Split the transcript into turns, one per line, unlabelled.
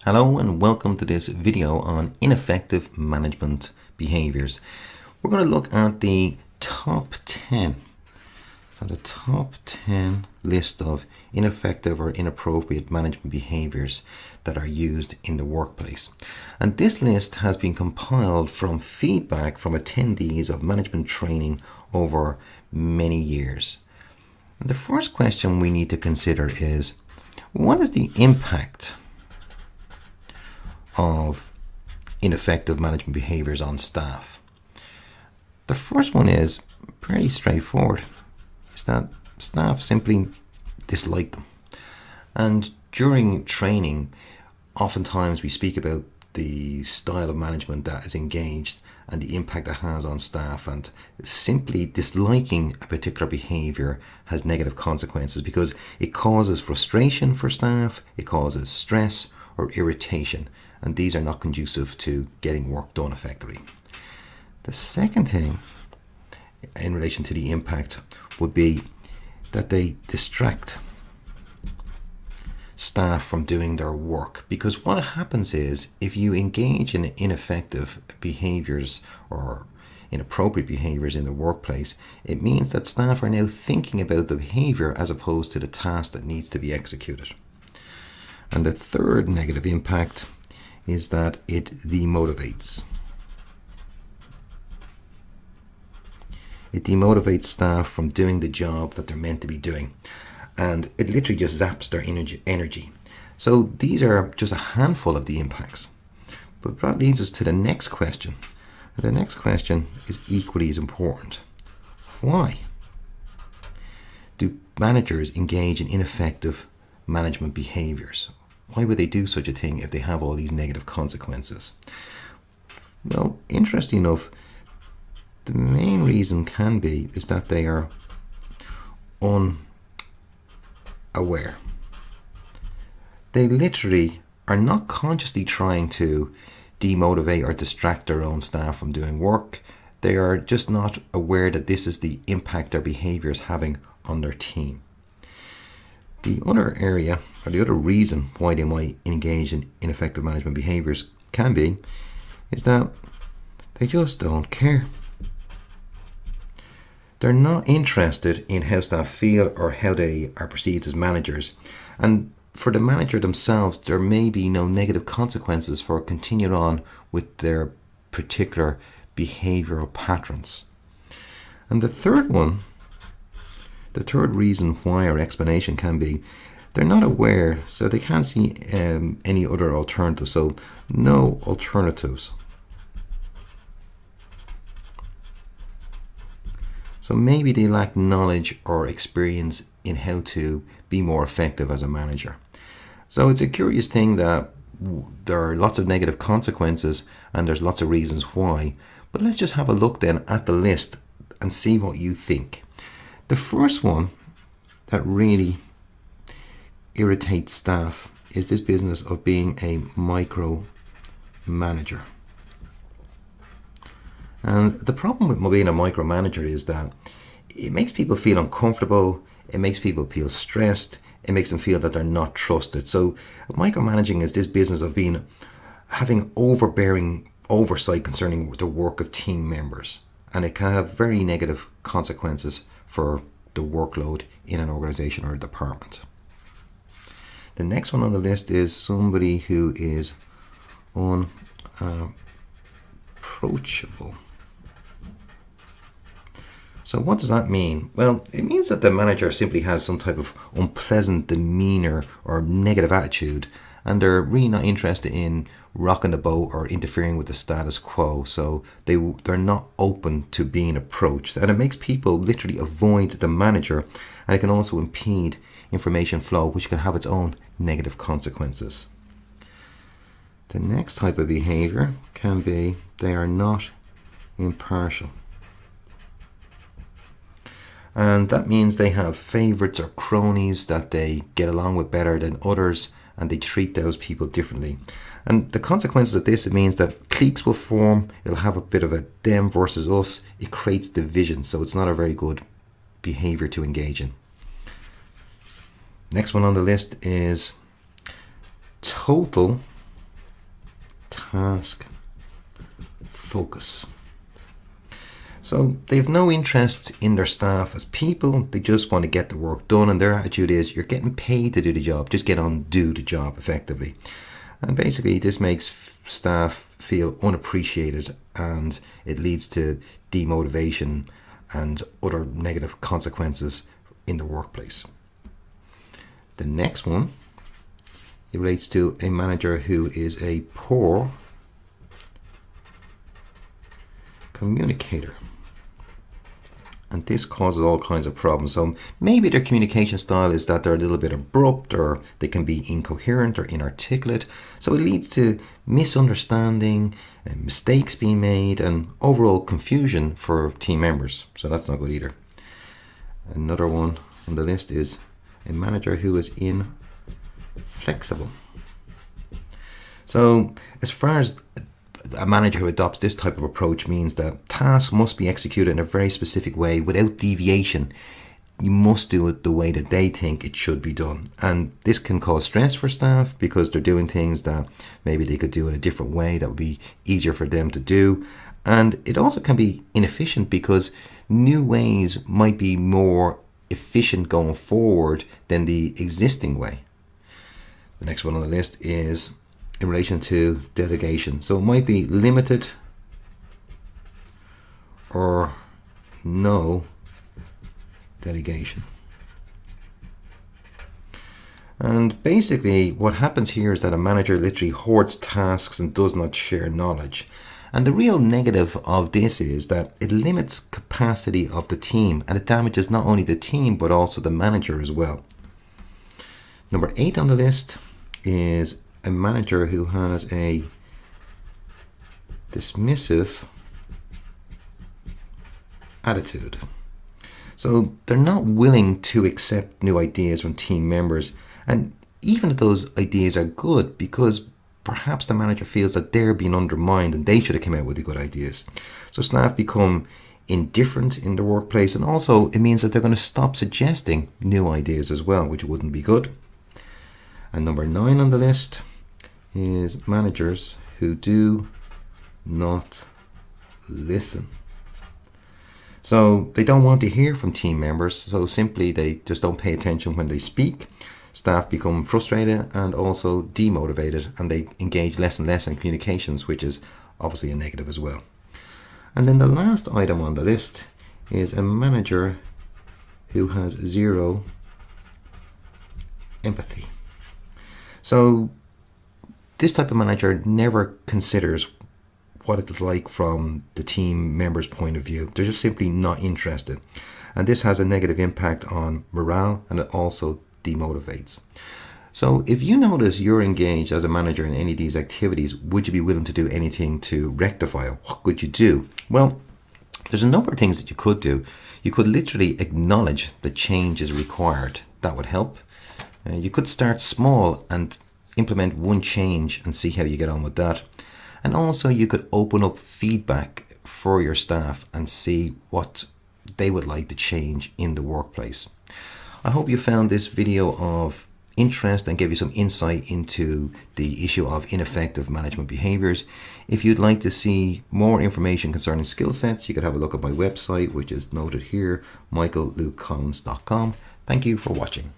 Hello and welcome to this video on ineffective management behaviors. We're going to look at the top 10. So the top 10 list of ineffective or inappropriate management behaviors that are used in the workplace. And this list has been compiled from feedback from attendees of management training over many years. And the first question we need to consider is, what is the impact of ineffective management behaviors on staff? The first one is pretty straightforward. It's that staff simply dislike them. And during training, oftentimes we speak about the style of management that is engaged and the impact it has on staff, and simply disliking a particular behavior has negative consequences because it causes frustration for staff, it causes stress or irritation, and these are not conducive to getting work done effectively. The second thing in relation to the impact would be that they distract staff from doing their work, because what happens is if you engage in ineffective behaviors or inappropriate behaviors in the workplace, it means that staff are now thinking about the behavior as opposed to the task that needs to be executed. And the third negative impact is that it demotivates. It demotivates staff from doing the job that they're meant to be doing, and it literally just zaps their energy. So these are just a handful of the impacts. But that leads us to the next question. The next question is equally as important. Why do managers engage in ineffective management behaviors? Why would they do such a thing if they have all these negative consequences? Well, interesting enough, the main reason can be is that they are unaware. They literally are not consciously trying to demotivate or distract their own staff from doing work. They are just not aware that this is the impact their behavior is having on their team. The other area, or the other reason why they might engage in ineffective management behaviors can be, is that they just don't care. They're not interested in how staff feel or how they are perceived as managers. And for the manager themselves, there may be no negative consequences for continuing on with their particular behavioral patterns. And the third reason why, or explanation, can be they're not aware, so they can't see any other alternatives. So no alternatives. So maybe they lack knowledge or experience in how to be more effective as a manager. So it's a curious thing that there are lots of negative consequences and there's lots of reasons why. But let's just have a look then at the list and see what you think. The first one that really irritates staff is this business of being a micromanager. And the problem with being a micromanager is that it makes people feel uncomfortable, it makes people feel stressed, it makes them feel that they're not trusted. So micromanaging is this business of having overbearing oversight concerning the work of team members, and it can have very negative consequences for the workload in an organization or a department. The next one on the list is somebody who is unapproachable. So what does that mean? Well, it means that the manager simply has some type of unpleasant demeanor or negative attitude, and they're really not interested in rocking the boat or interfering with the status quo. So they're not open to being approached, and it makes people literally avoid the manager, and it can also impede information flow, which can have its own negative consequences. The next type of behavior can be they are not impartial. And that means they have favorites or cronies that they get along with better than others, and they treat those people differently. And the consequences of this, it means that cliques will form, it'll have a bit of a them versus us, it creates division, so it's not a very good behavior to engage in. Next one on the list is total task focus. So they have no interest in their staff as people. They just want to get the work done, and their attitude is, you're getting paid to do the job, just get on, do the job effectively. And basically this makes staff feel unappreciated, and it leads to demotivation and other negative consequences in the workplace. The next one, it relates to a manager who is a poor communicator. And this causes all kinds of problems. So maybe their communication style is that they're a little bit abrupt, or they can be incoherent or inarticulate. So it leads to misunderstanding, and mistakes being made, and overall confusion for team members. So that's not good either. Another one on the list is a manager who is inflexible. So as far as a manager who adopts this type of approach means that tasks must be executed in a very specific way without deviation. You must do it the way that they think it should be done. And this can cause stress for staff because they're doing things that maybe they could do in a different way that would be easier for them to do. And it also can be inefficient because new ways might be more efficient going forward than the existing way. The next one on the list is in relation to delegation. So it might be limited or no delegation. And basically what happens here is that a manager literally hoards tasks and does not share knowledge. And the real negative of this is that it limits capacity of the team, and it damages not only the team but also the manager as well. Number 8 on the list is a manager who has a dismissive attitude. So they're not willing to accept new ideas from team members, and even if those ideas are good, because perhaps the manager feels that they're being undermined and they should have come out with the good ideas. So staff become indifferent in the workplace, and also it means that they're going to stop suggesting new ideas as well, which wouldn't be good. And number 9 on the list is managers who do not listen. So they don't want to hear from team members, so simply they just don't pay attention when they speak. Staff become frustrated and also demotivated, and they engage less and less in communications, which is obviously a negative as well. And then the last item on the list is a manager who has zero empathy. So this type of manager never considers what it's like from the team member's point of view. They're just simply not interested. And this has a negative impact on morale, and it also demotivates. So if you notice you're engaged as a manager in any of these activities, would you be willing to do anything to rectify it? What could you do? Well, there's a number of things that you could do. You could literally acknowledge that change is required. That would help. You could start small and implement one change and see how you get on with that. And also you could open up feedback for your staff and see what they would like to change in the workplace. I hope you found this video of interest and gave you some insight into the issue of ineffective management behaviors. If you'd like to see more information concerning skill sets, you could have a look at my website, which is noted here, michaellukecollins.com. Thank you for watching.